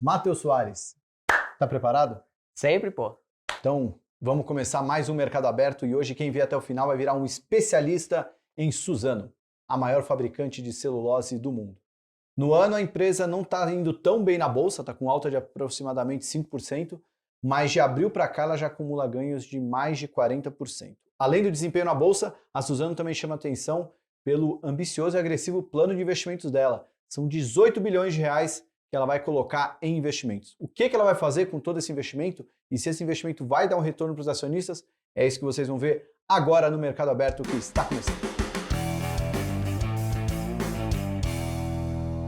Matheus Soares, tá preparado? Sempre, pô. Então, vamos começar mais um Mercado Aberto e hoje quem vier até o final vai virar um especialista em Suzano, a maior fabricante de celulose do mundo. No ano a empresa não está indo tão bem na bolsa, está com alta de aproximadamente 5%, mas de abril para cá ela já acumula ganhos de mais de 40%. Além do desempenho na bolsa, a Suzano também chama atenção pelo ambicioso e agressivo plano de investimentos dela. São 18 bilhões de reais que ela vai colocar em investimentos. O que ela vai fazer com todo esse investimento e se esse investimento vai dar um retorno para os acionistas, é isso que vocês vão ver agora no Mercado Aberto que está começando.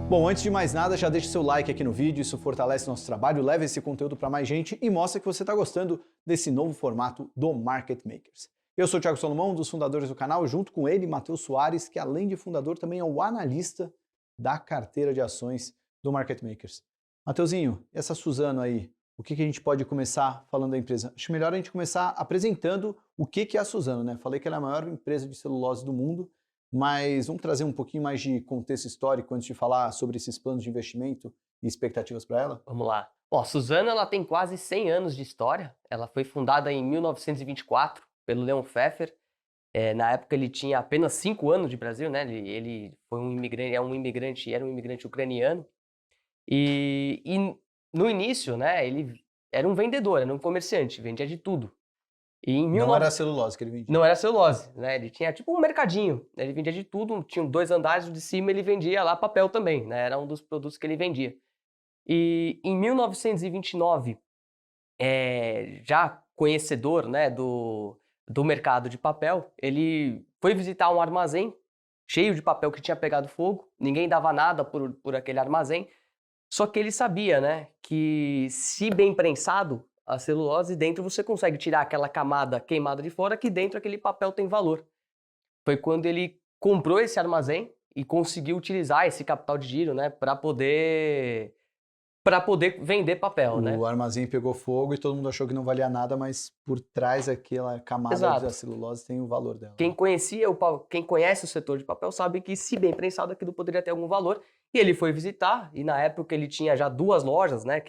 Bom, antes de mais nada, já deixe seu like aqui no vídeo, isso fortalece nosso trabalho, leva esse conteúdo para mais gente e mostra que você está gostando desse novo formato do Market Makers. Eu sou o Thiago Solomon, um dos fundadores do canal, junto com ele, Matheus Soares, que além de fundador também é o analista da carteira de ações do Market Makers. Matheusinho, essa Suzano aí, o que a gente pode começar falando da empresa? Acho melhor a gente começar apresentando o que é a Suzano, né? Falei que ela é a maior empresa de celulose do mundo, mas vamos trazer um pouquinho mais de contexto histórico antes de falar sobre esses planos de investimento e expectativas para ela? Vamos lá. Bom, a Suzano ela tem quase 100 anos de história. Ela foi fundada em 1924 pelo Leon Pfeffer. Na época ele tinha apenas 5 anos de Brasil, né? Ele foi um imigrante, era um imigrante ucraniano. E no início, né, ele era um vendedor, era um comerciante, vendia de tudo. Não era celulose que ele vendia. Não era celulose, né? Ele tinha tipo um mercadinho, né? Ele vendia de tudo, tinha 2 andares, o de cima ele vendia lá papel também, né? Era um dos produtos que ele vendia. E em 1929, já conhecedor, né, do mercado de papel, ele foi visitar um armazém cheio de papel que tinha pegado fogo, ninguém dava nada por aquele armazém, só que ele sabia, né, que se bem prensado, a celulose, dentro você consegue tirar aquela camada queimada de fora, que dentro aquele papel tem valor. Foi quando ele comprou esse armazém e conseguiu utilizar esse capital de giro, né, para poder vender papel, né? O armazém pegou fogo e todo mundo achou que não valia nada, mas por trás daquela camada Exato. da celulose tem o valor dela. Quem conhece o setor de papel sabe que, se bem prensado, aquilo poderia ter algum valor. E ele foi visitar, e na época ele tinha já 2 lojas, né,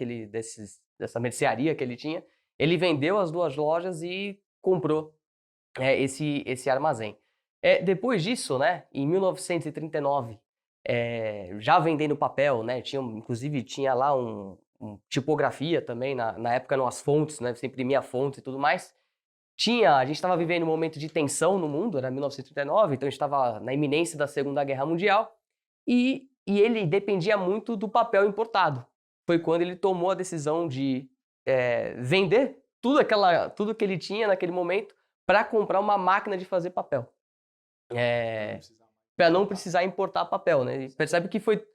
dessa mercearia que ele tinha. Ele vendeu as 2 lojas e comprou esse armazém. Depois disso, né, em 1939, já vendendo papel, né, inclusive tinha lá tipografia também, na época eram as fontes, né, você imprimia fontes e tudo mais. A gente estava vivendo um momento de tensão no mundo, era 1939, então a gente estava na iminência da Segunda Guerra Mundial, e ele dependia muito do papel importado. Foi quando ele tomou a decisão de vender tudo que ele tinha naquele momento para comprar uma máquina de fazer papel. Para não precisar importar papel, né? Ele percebe que foi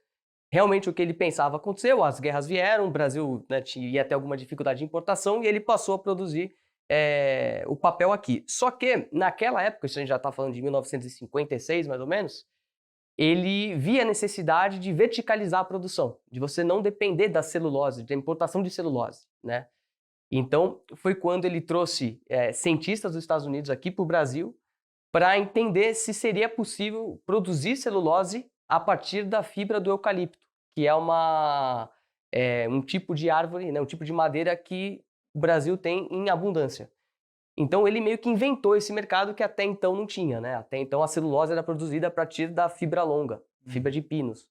realmente o que ele pensava aconteceu, as guerras vieram, o Brasil, né, ia ter alguma dificuldade de importação e ele passou a produzir o papel aqui. Só que, naquela época, isso a gente já está falando de 1956, mais ou menos, ele via a necessidade de verticalizar a produção, de você não depender da celulose, da importação de celulose, né? Então, foi quando ele trouxe cientistas dos Estados Unidos aqui para o Brasil para entender se seria possível produzir celulose a partir da fibra do eucalipto, que é um tipo de árvore, né, um tipo de madeira que o Brasil tem em abundância. Então ele meio que inventou esse mercado que até então não tinha, né? Até então a celulose era produzida a partir da fibra longa, fibra de pinos.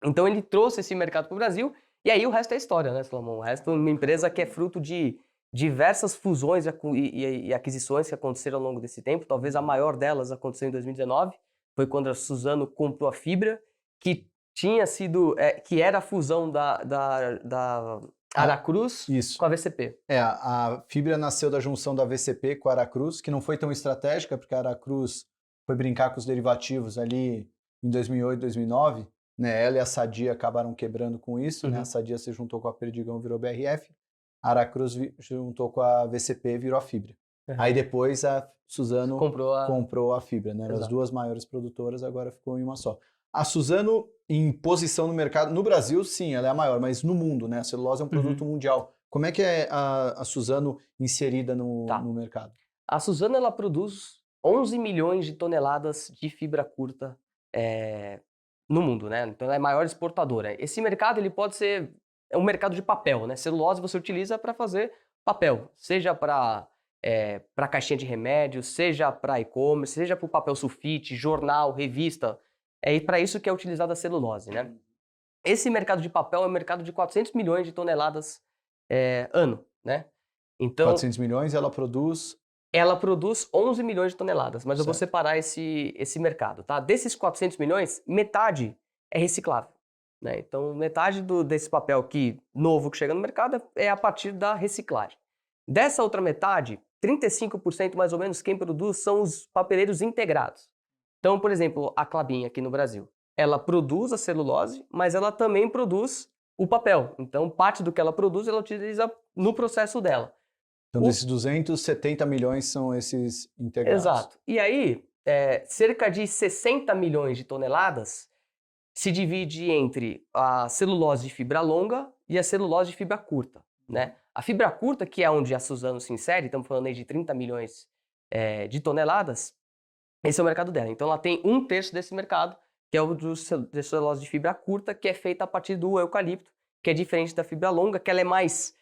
Então ele trouxe esse mercado para o Brasil e aí o resto é história, né, Salomão? O resto é uma empresa que é fruto de diversas fusões e aquisições que aconteceram ao longo desse tempo. Talvez a maior delas aconteceu em 2019, foi quando a Suzano comprou a Fibra, que tinha sido, que era a fusão da Aracruz com a VCP. A Fibra nasceu da junção da VCP com a Aracruz, que não foi tão estratégica, porque a Aracruz foi brincar com os derivativos ali em 2008, 2009, né? Ela e a Sadia acabaram quebrando com isso, né? A Sadia se juntou com a Perdigão, virou BRF, a Aracruz juntou com a VCP, virou a Fibra. Aí depois a Suzano comprou a Fibra, né? As 2 maiores produtoras, agora ficou em uma só. A Suzano, em posição no mercado, no Brasil, sim, ela é a maior, mas no mundo, né? A celulose é um produto mundial. Como é que é a Suzano inserida no mercado? A Suzano, ela produz 11 milhões de toneladas de fibra curta no mundo, né? Então ela é a maior exportadora. Esse mercado ele pode ser é um mercado de papel, né? Celulose você utiliza para fazer papel, seja para caixinha de remédio, seja para e-commerce, seja para o papel sulfite, jornal, revista. É para isso que é utilizada a celulose, né? Esse mercado de papel é um mercado de 400 milhões de toneladas ano, né? Então, 400 milhões, ela produz... ela produz 11 milhões de toneladas, mas eu vou Certo. separar esse mercado, tá? Desses 400 milhões, metade é reciclável, né? Então, metade desse papel novo que chega no mercado é a partir da reciclagem. Dessa outra metade, 35% mais ou menos quem produz são os papeleiros integrados. Então, por exemplo, a Klabin aqui no Brasil, ela produz a celulose, mas ela também produz o papel. Então, parte do que ela produz, ela utiliza no processo dela. Então, desses 270 milhões são esses integrados. Exato. E aí, cerca de 60 milhões de toneladas se divide entre a celulose de fibra longa e a celulose de fibra curta, né? A fibra curta, que é onde a Suzano se insere, estamos falando aí de 30 milhões de toneladas, esse é o mercado dela. Então, ela tem 1/3 desse mercado, que é o de celulose de fibra curta, que é feita a partir do eucalipto, que é diferente da fibra longa, que ela é mais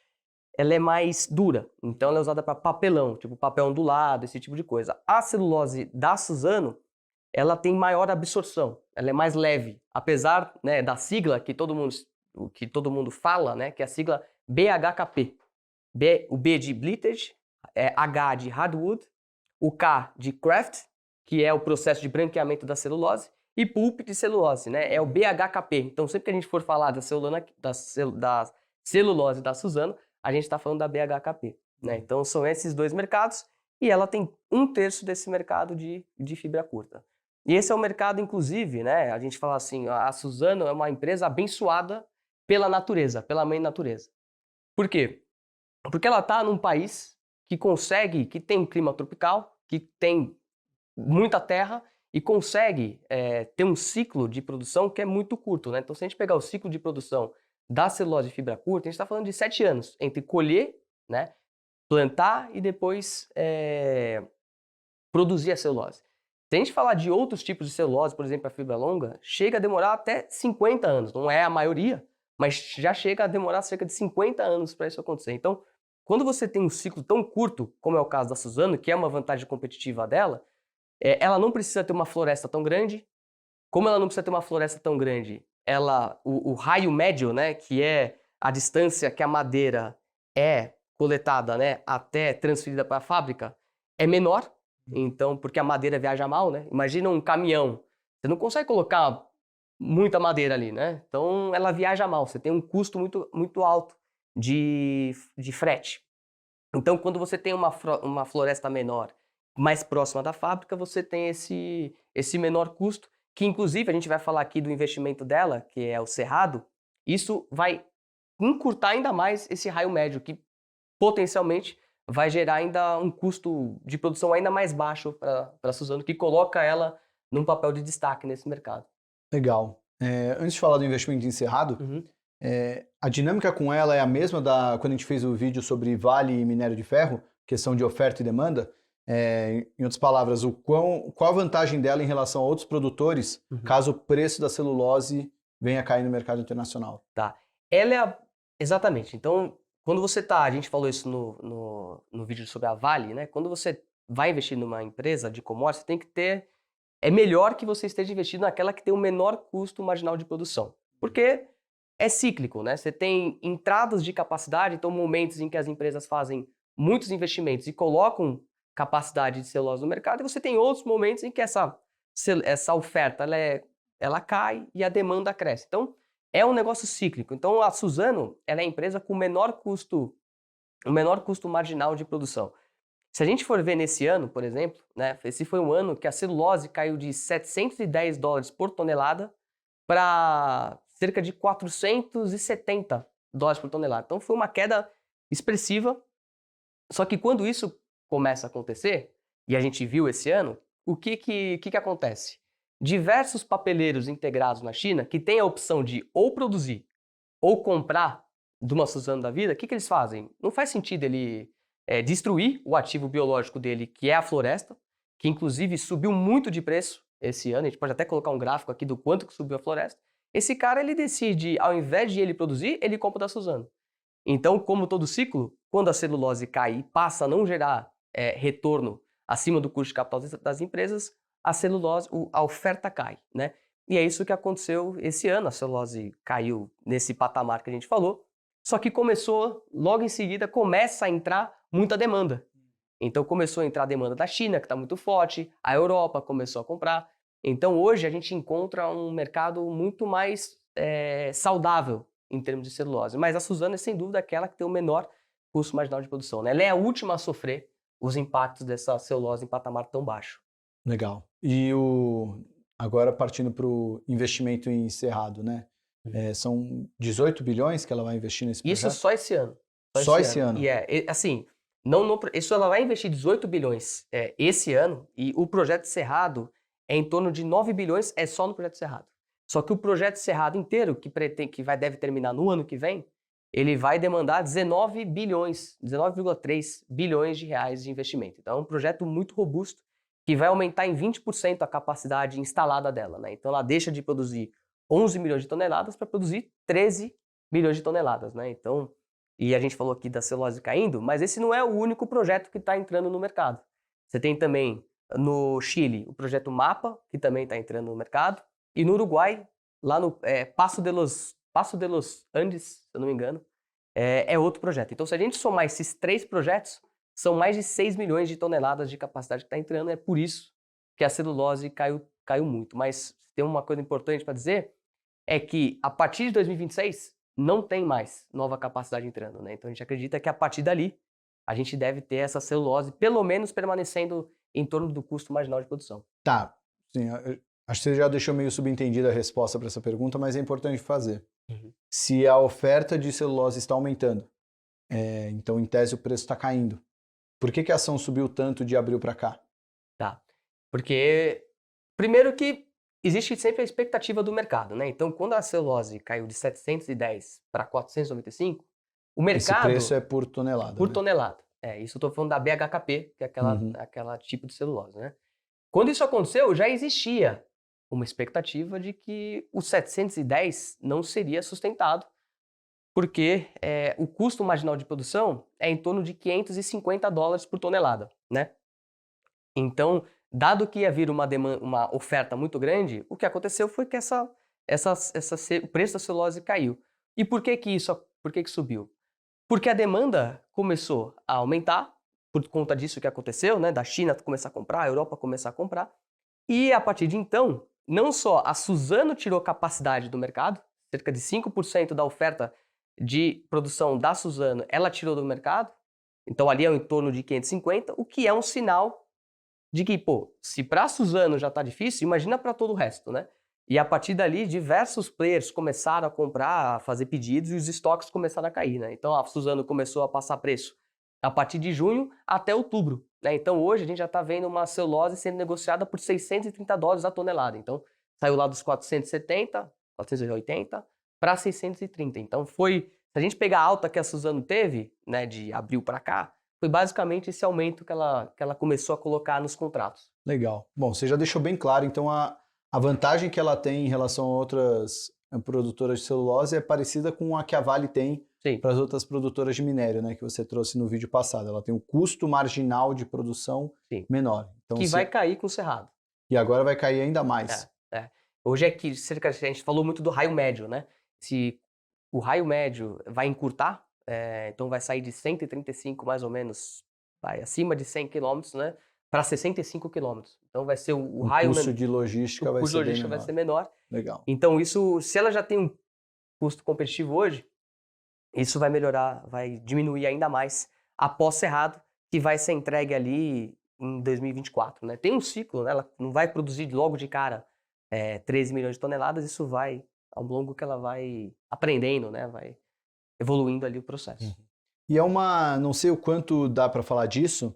dura. Então, ela é usada para papelão, tipo papel ondulado, esse tipo de coisa. A celulose da Suzano, ela tem maior absorção, ela é mais leve. Apesar, né, da sigla que todo mundo fala, né, que é a sigla BHKP. O B de bleached, H de hardwood, o K de kraft, que é o processo de branqueamento da celulose, e pulp de celulose, né? É o BHKP. Então, sempre que a gente for falar da celulose da Suzano, a gente está falando da BHKP, né? Então, são esses dois mercados e ela tem 1/3 desse mercado de fibra curta. E esse é o mercado, inclusive, né? A gente fala assim, a Suzano é uma empresa abençoada pela natureza, pela mãe natureza. Por quê? Porque ela está num país que tem um clima tropical, que tem muita terra e consegue ter um ciclo de produção que é muito curto, né? Então, se a gente pegar o ciclo de produção da celulose de fibra curta, a gente está falando de 7 anos entre colher, né, plantar e depois produzir a celulose. Se a gente falar de outros tipos de celulose, por exemplo, a fibra longa, chega a demorar até 50 anos. Não é a maioria, mas já chega a demorar cerca de 50 anos para isso acontecer. Então, quando você tem um ciclo tão curto, como é o caso da Suzano, que é uma vantagem competitiva dela, ela não precisa ter uma floresta tão grande. Como ela não precisa ter uma floresta tão grande, o raio médio, né, que é a distância que a madeira é coletada, né, até transferida para a fábrica, é menor. Então, porque a madeira viaja mal, né? Imagina um caminhão. Você não consegue colocar muita madeira ali, né? Então, ela viaja mal. Você tem um custo muito, muito alto de frete. Então, quando você tem uma floresta menor, mais próxima da fábrica, você tem esse menor custo, que inclusive a gente vai falar aqui do investimento dela, que é o Cerrado. Isso vai encurtar ainda mais esse raio médio, que potencialmente vai gerar ainda um custo de produção ainda mais baixo para a Suzano, que coloca ela num papel de destaque nesse mercado. Legal. Antes de falar do investimento em Cerrado, a dinâmica com ela é a mesma quando a gente fez o vídeo sobre Vale e minério de ferro, questão de oferta e demanda. Em outras palavras, qual a vantagem dela em relação a outros produtores, caso o preço da celulose venha a cair no mercado internacional? Tá. Exatamente. Então, quando a gente falou isso no vídeo sobre a Vale, né? Quando você vai investir numa empresa de commodities, você tem que é melhor que você esteja investindo naquela que tem o menor custo marginal de produção. Porque é cíclico, né? Você tem entradas de capacidade, então momentos em que as empresas fazem muitos investimentos e colocam capacidade de celulose no mercado, e você tem outros momentos em que essa oferta ela cai e a demanda cresce. Então, é um negócio cíclico. Então, a Suzano ela é a empresa com o menor custo marginal de produção. Se a gente for ver nesse ano, por exemplo, né, esse foi um ano que a celulose caiu de $710 por tonelada para cerca de $470 por tonelada. Então, foi uma queda expressiva. Só que quando isso começa a acontecer, e a gente viu esse ano, o que acontece? Diversos papeleiros integrados na China, que têm a opção de ou produzir ou comprar de uma Suzano da vida, o que eles fazem? Não faz sentido ele destruir o ativo biológico dele, que é a floresta, que inclusive subiu muito de preço esse ano. A gente pode até colocar um gráfico aqui do quanto que subiu a floresta. esse cara ele decide, ao invés de ele produzir, ele compra da Suzano. Então, como todo ciclo, quando a celulose cai e passa a não gerar retorno acima do custo de capital das empresas, a celulose, a oferta cai, né? E é isso que aconteceu esse ano, a celulose caiu nesse patamar que a gente falou, só que começou, logo em seguida, começa a entrar muita demanda. Então começou a entrar a demanda da China, que está muito forte, a Europa começou a comprar. Então hoje a gente encontra um mercado muito mais saudável em termos de celulose. Mas a Suzano é sem dúvida aquela que tem o menor custo marginal de produção, né? Ela é a última a sofrer os impactos dessa celulose em patamar tão baixo. Legal. E agora partindo para o investimento em Cerrado, né? São 18 bilhões que ela vai investir nesse projeto? Isso só esse ano. Só esse ano? E assim, isso ela vai investir 18 bilhões esse ano, e o projeto Cerrado é em torno de 9 bilhões só no projeto Cerrado. Só que o projeto Cerrado inteiro, deve terminar no ano que vem, ele vai demandar 19,3 bilhões de reais de investimento. Então é um projeto muito robusto que vai aumentar em 20% a capacidade instalada dela, né? Então ela deixa de produzir 11 milhões de toneladas para produzir 13 milhões de toneladas, né? Então, e a gente falou aqui da celulose caindo, mas esse não é o único projeto que está entrando no mercado. Você tem também no Chile o projeto MAPA, que também está entrando no mercado, e no Uruguai, lá no Paso de los Andes, se eu não me engano, é outro projeto. Então, se a gente somar esses 3 projetos, são mais de 6 milhões de toneladas de capacidade que está entrando, é por isso que a celulose caiu muito. Mas tem uma coisa importante para dizer, é que a partir de 2026 não tem mais nova capacidade entrando, né? Então a gente acredita que a partir dali a gente deve ter essa celulose pelo menos permanecendo em torno do custo marginal de produção. Tá, sim, acho que você já deixou meio subentendida a resposta para essa pergunta, mas é importante fazer. Se a oferta de celulose está aumentando, então em tese o preço está caindo, por que a ação subiu tanto de abril para cá? Tá, porque primeiro que existe sempre a expectativa do mercado, né? Então, quando a celulose caiu de 710 para 495, o mercado... Esse preço é por tonelada, Por né? tonelada. Isso eu estou falando da BHKP, que é aquela tipo de celulose, né? Quando isso aconteceu, já existia uma expectativa de que o 710 não seria sustentado, porque o custo marginal de produção é em torno de $550 por tonelada, né? Então, dado que ia vir uma oferta muito grande, o que aconteceu foi que o preço da celulose caiu. E por que que subiu? Porque a demanda começou a aumentar, por conta disso que aconteceu, né? Da China começar a comprar, a Europa começar a comprar. E a partir de então, não só a Suzano tirou capacidade do mercado, cerca de 5% da oferta de produção da Suzano, ela tirou do mercado, então ali é em torno de 550, o que é um sinal de que, se para a Suzano já está difícil, imagina para todo o resto, né? E a partir dali, diversos players começaram a comprar, a fazer pedidos e os estoques começaram a cair, né? Então a Suzano começou a passar preço a partir de junho até outubro, né? Então hoje a gente já está vendo uma celulose sendo negociada por $630 a tonelada. Então saiu lá dos 470, 480 para 630. Então se a gente pegar a alta que a Suzano teve, né, de abril para cá, foi basicamente esse aumento que ela começou a colocar nos contratos. Legal. Bom, você já deixou bem claro, então a vantagem que ela tem em relação a outras produtoras de celulose é parecida com a que a Vale tem para as outras produtoras de minério, né, que você trouxe no vídeo passado. Ela tem um custo marginal de produção menor. Então, que vai cair com o Cerrado. E agora vai cair ainda mais. Hoje a gente falou muito do raio médio, né? Se o raio médio vai encurtar, então vai sair de 135 mais ou menos, acima de 100 km, né? Para 65 km. Então vai ser o raio... O custo de logística vai ser menor. Legal. Então isso, se ela já tem um custo competitivo hoje, isso vai melhorar, vai diminuir ainda mais após Cerrado, que vai ser entregue ali em 2024, né? Tem um ciclo, né? Ela não vai produzir logo de cara 13 milhões de toneladas, isso vai ao longo que ela vai aprendendo, né? Vai evoluindo ali o processo. E não sei o quanto dá para falar disso,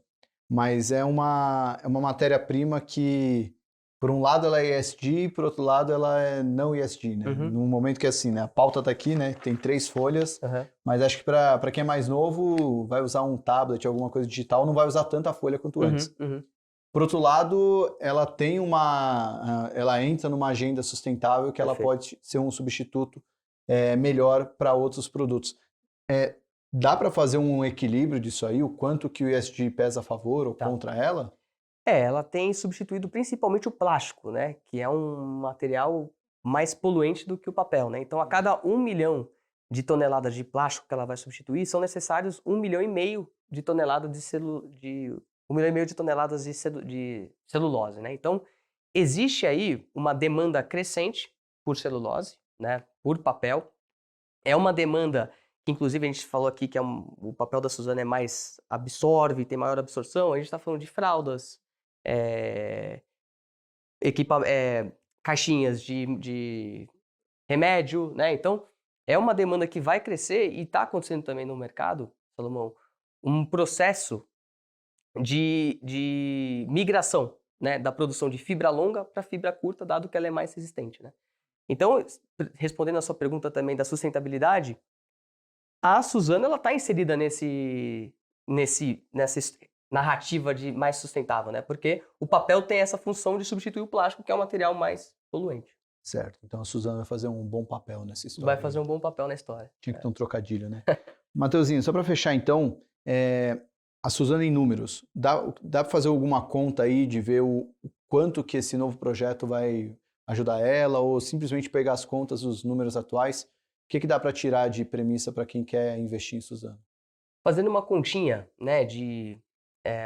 mas é uma matéria-prima que, por um lado, ela é ESG e, por outro lado, ela é não ESG, né? Num momento que, assim, né, a pauta tá aqui, né? Tem 3 folhas, mas acho que para quem é mais novo, vai usar um tablet, alguma coisa digital, não vai usar tanta folha quanto antes. Por outro lado, ela tem ela entra numa agenda sustentável que ela Perfeito. pode ser um substituto melhor para outros produtos. Dá para fazer um equilíbrio disso aí? O quanto que o ESG pesa a favor ou Tá. contra ela? Ela tem substituído principalmente o plástico, né? Que é um material mais poluente do que o papel, né? Então, a cada 1 milhão de toneladas de plástico que ela vai substituir, são necessários 1,5 milhão de toneladas de 1,5 milhão de toneladas de celulose, né? Então, existe aí uma demanda crescente por celulose, né? Por papel. É uma demanda que, inclusive, a gente falou aqui que o papel da Suzano é mais absorve, tem maior absorção. A gente está falando de fraldas, é, caixinhas de remédio, né? Então, é uma demanda que vai crescer e está acontecendo também no mercado, Salomão, um processo de migração, né, da produção de fibra longa para fibra curta, dado que ela é mais resistente, né? Então, respondendo a sua pergunta também da sustentabilidade, a Suzano ela está inserida nessa narrativa de mais sustentável, né? Porque o papel tem essa função de substituir o plástico, que é o material mais poluente. Certo. Então a Suzano vai fazer um bom papel nessa história. Vai fazer um bom papel na história. Tinha que ter um trocadilho, né? Mateuzinho, só para fechar então, a Suzano em números, dá para fazer alguma conta aí de ver o quanto que esse novo projeto vai ajudar ela ou simplesmente pegar as contas dos números atuais? O que dá para tirar de premissa para quem quer investir em Suzano? Fazendo uma continha, né,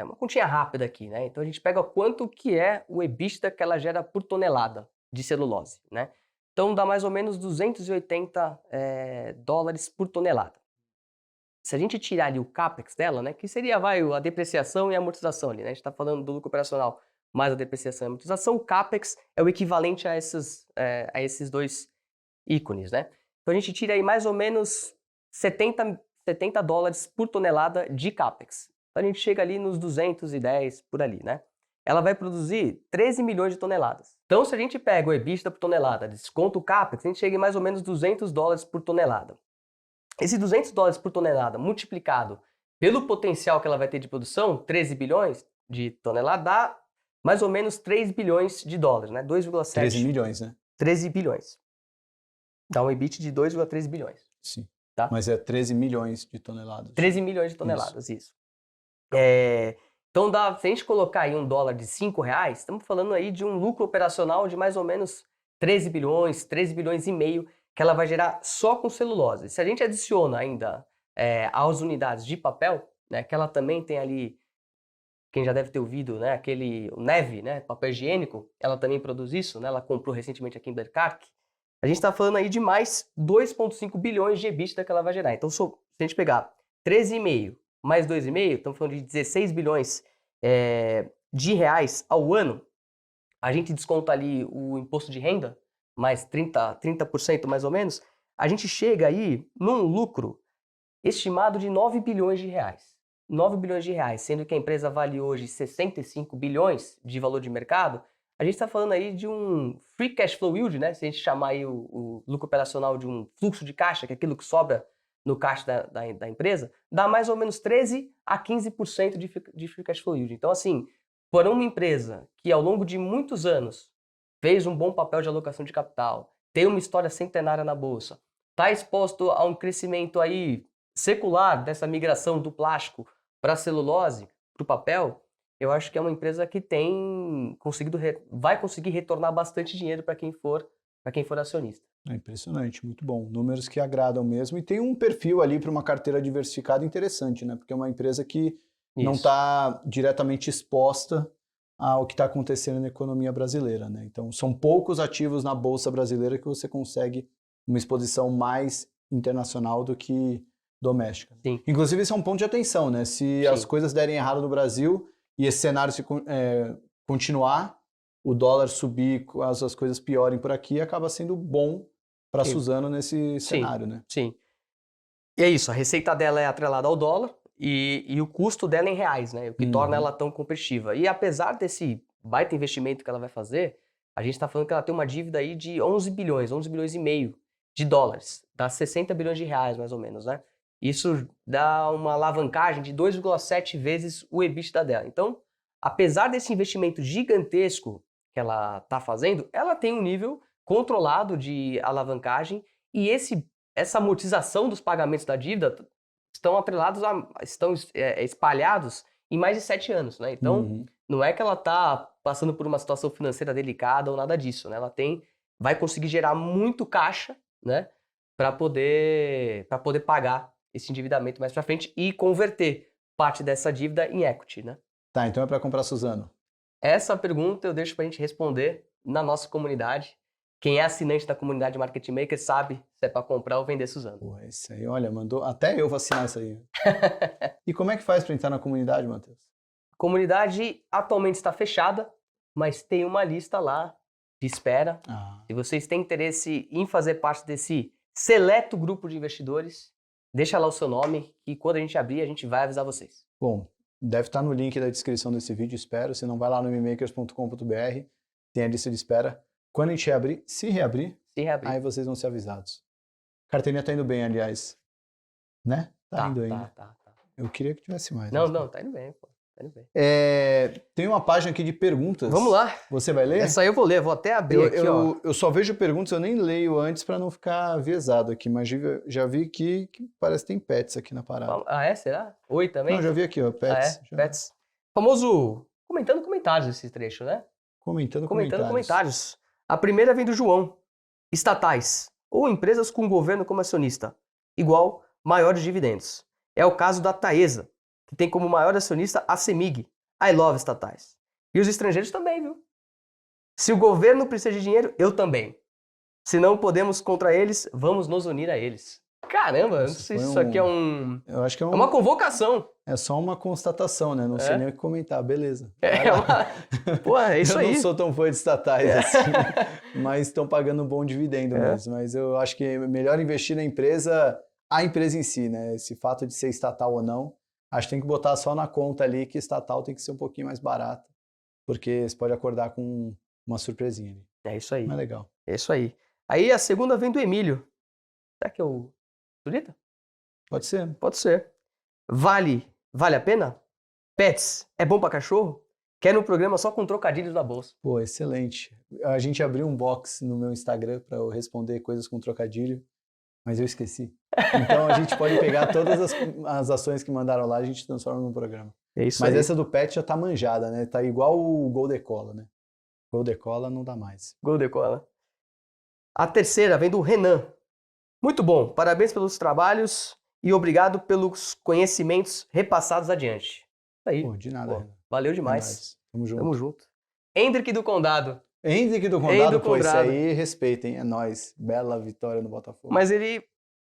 uma continha rápida aqui, né? Então a gente pega quanto que é o EBITDA que ela gera por tonelada de celulose, né? Então dá mais ou menos 280 dólares por tonelada. Se a gente tirar ali o capex dela, né, que seria a depreciação e a amortização ali, né? A gente está falando do lucro operacional mais a depreciação e a amortização, o capex é o equivalente a esses dois ícones, né? Então a gente tira aí mais ou menos 70 dólares por tonelada de capex. Então a gente chega ali nos 210 por ali, né? Ela vai produzir 13 milhões de toneladas. Então se a gente pega o EBITDA por tonelada, desconta o capex, a gente chega em mais ou menos 200 dólares por tonelada. Esse 200 dólares por tonelada multiplicado pelo potencial que ela vai ter de produção, 13 bilhões de toneladas, dá mais ou menos 3 bilhões de dólares, né? 2,7. 13 milhões, né? 13 bilhões. Dá um EBIT de 2,3 bilhões. Sim. Tá? Mas é 13 milhões de toneladas. 13 milhões de toneladas, isso. Então, se a gente colocar aí um dólar de R$5, estamos falando aí de um lucro operacional de mais ou menos 13 bilhões e meio, que ela vai gerar só com celulose. Se a gente adiciona ainda as unidades de papel, né, que ela também tem ali, quem já deve ter ouvido, né, o Neve, né, papel higiênico, ela também produz isso, né, ela comprou recentemente aqui em Berkark. A gente está falando aí de mais 2,5 bilhões de EBITDA que ela vai gerar. Então, se a gente pegar 13,5 mais 2,5, estamos falando de 16 bilhões de reais ao ano, a gente desconta ali o imposto de renda, mais 30% mais ou menos, a gente chega aí num lucro estimado de 9 bilhões de reais. 9 bilhões de reais, sendo que a empresa vale hoje 65 bilhões de valor de mercado, a gente está falando aí de um free cash flow yield, né? Se a gente chamar aí o lucro operacional de um fluxo de caixa, que é aquilo que sobra no caixa da empresa, dá mais ou menos 13 a 15% de free cash flow yield. Então, assim, para uma empresa que ao longo de muitos anos fez um bom papel de alocação de capital, tem uma história centenária na bolsa, está exposto a um crescimento aí secular dessa migração do plástico para a celulose, para o papel, eu acho que é uma empresa que vai conseguir retornar bastante dinheiro para quem for acionista. É impressionante, muito bom. Números que agradam mesmo. E tem um perfil ali para uma carteira diversificada interessante, né? Porque é uma empresa que não está diretamente exposta ao que está acontecendo na economia brasileira, né? Então, são poucos ativos na Bolsa Brasileira que você consegue uma exposição mais internacional do que doméstica. Sim. Inclusive, isso é um ponto de atenção, né? Se as coisas derem errado no Brasil e esse cenário continuar, o dólar subir, as coisas piorem por aqui, acaba sendo bom para a Suzano nesse cenário, né? Sim. E é isso, a receita dela é atrelada ao dólar e o custo dela é em reais, né? O que torna ela tão competitiva. E apesar desse baita investimento que ela vai fazer, a gente está falando que ela tem uma dívida aí de 11 bilhões e meio de dólares. Dá 60 bilhões de reais, mais ou menos, né? Isso dá uma alavancagem de 2,7 vezes o EBITDA dela. Então, apesar desse investimento gigantesco que ela está fazendo, ela tem um nível controlado de alavancagem e essa amortização dos pagamentos da dívida estão atrelados estão espalhados em mais de 7 anos, né? Então, não é que ela está passando por uma situação financeira delicada ou nada disso, né? Ela vai conseguir gerar muito caixa, né? Para poder pagar esse endividamento mais para frente e converter parte dessa dívida em equity, né? Tá, então é para comprar Suzano. Essa pergunta eu deixo para a gente responder na nossa comunidade. Quem é assinante da comunidade Market Maker sabe se é para comprar ou vender Suzano. Pô, esse aí, olha, mandou. Até eu vou assinar isso aí. E como é que faz para entrar na comunidade, Matheus? A comunidade atualmente está fechada, mas tem uma lista lá de espera. Se vocês têm interesse em fazer parte desse seleto grupo de investidores, deixa lá o seu nome, que quando a gente abrir, a gente vai avisar vocês. Bom, deve estar no link da descrição desse vídeo, espero. Se não, vai lá no mmakers.com.br, tem a lista de espera. Quando a gente reabrir, se reabrir, aí vocês vão ser avisados. Carteirinha tá indo bem, aliás. Né? Tá indo ainda. Tá. Eu queria que tivesse mais. Não, tá indo bem, pô. Tá indo bem. Tem uma página aqui de perguntas. Vamos lá. Você vai ler? Essa aí eu vou ler, vou até abrir aqui, ó. Eu só vejo perguntas, eu nem leio antes para não ficar aviesado aqui, mas já vi aqui que parece que tem pets aqui na parada. Ah, é? Será? Oi também? Não, já vi aqui, ó, pets. Pets. Famoso comentando comentários esse trecho, né? Comentando comentários. A primeira vem do João. Estatais ou empresas com governo como acionista, igual maiores dividendos. É o caso da Taesa, que tem como maior acionista a CEMIG. I love estatais. E os estrangeiros também, viu? Se o governo precisa de dinheiro, eu também. Se não podemos contra eles, vamos nos unir a eles. Caramba, eu não sei se isso aqui é Eu acho que é uma convocação. É só uma constatação, né? Não sei nem o que comentar, beleza. Pô, é isso aí. Eu não sou tão fã de estatais assim, mas estão pagando um bom dividendo mesmo. Mas eu acho que é melhor investir na empresa, a empresa em si, né? Esse fato de ser estatal ou não, acho que tem que botar só na conta ali que estatal tem que ser um pouquinho mais barata, porque você pode acordar com uma surpresinha ali. É isso aí. Mas legal. É isso aí. Aí a segunda vem do Emílio. Será que é o Surita? Pode ser. Pode ser. Vale a pena? Pets, é bom pra cachorro? Quer um programa só com trocadilhos na bolsa. Pô, excelente. A gente abriu um box no meu Instagram para eu responder coisas com trocadilho, mas eu esqueci. Então a gente pode pegar todas as ações que mandaram lá, a gente transforma num programa. É isso mas aí. Essa do Pet já tá manjada, né? Tá igual o Gol Decola, né? Gol Decola não dá mais. Gol Decola. A terceira vem do Renan. Muito bom, parabéns pelos trabalhos e obrigado pelos conhecimentos repassados adiante. Aí. Pô, de nada, Renan. Valeu demais. Tamo junto. Tamo junto. Hendrick do Condado. Hendrick do Condado, pô, esse aí respeitem, é nóis. Bela vitória no Botafogo. Mas ele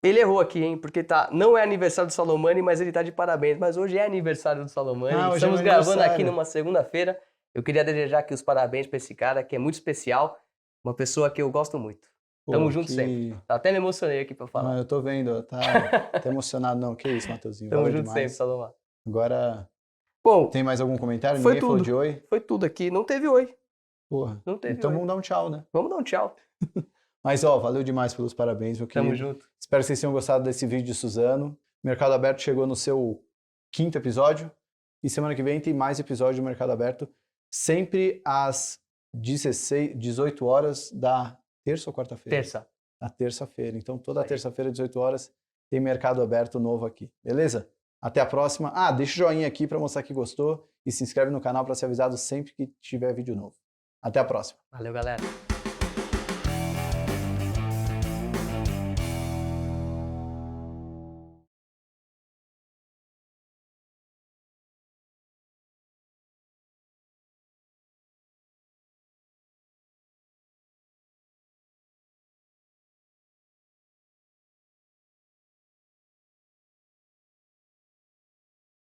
errou aqui, hein? Porque não é aniversário do Salomani, mas ele tá de parabéns. Mas hoje é aniversário do Salomani. Estamos gravando aqui numa segunda-feira. Eu queria desejar aqui os parabéns pra esse cara, que é muito especial. Uma pessoa que eu gosto muito. Tamo junto sempre. Até me emocionei aqui pra falar. Não, eu tô vendo, tá emocionado não. Que isso, Matheusinho. Tamo junto sempre, Salomão. Agora, bom, tem mais algum comentário? Foi Ninguém tudo. Falou de oi? Foi tudo aqui. Não teve oi. Porra. Não teve então oi. Vamos dar um tchau, né? Vamos dar um tchau. Mas, valeu demais pelos parabéns, meu querido. Tamo junto. Espero que vocês tenham gostado desse vídeo de Suzano. Mercado Aberto chegou no seu 5º episódio. E semana que vem tem mais episódio do Mercado Aberto. Sempre às 18 horas da terça ou quarta-feira? Terça. Na terça-feira. Então, toda terça-feira, 18 horas, tem Mercado Aberto novo aqui. Beleza? Até a próxima. Deixa o joinha aqui para mostrar que gostou e se inscreve no canal para ser avisado sempre que tiver vídeo novo. Até a próxima. Valeu, galera.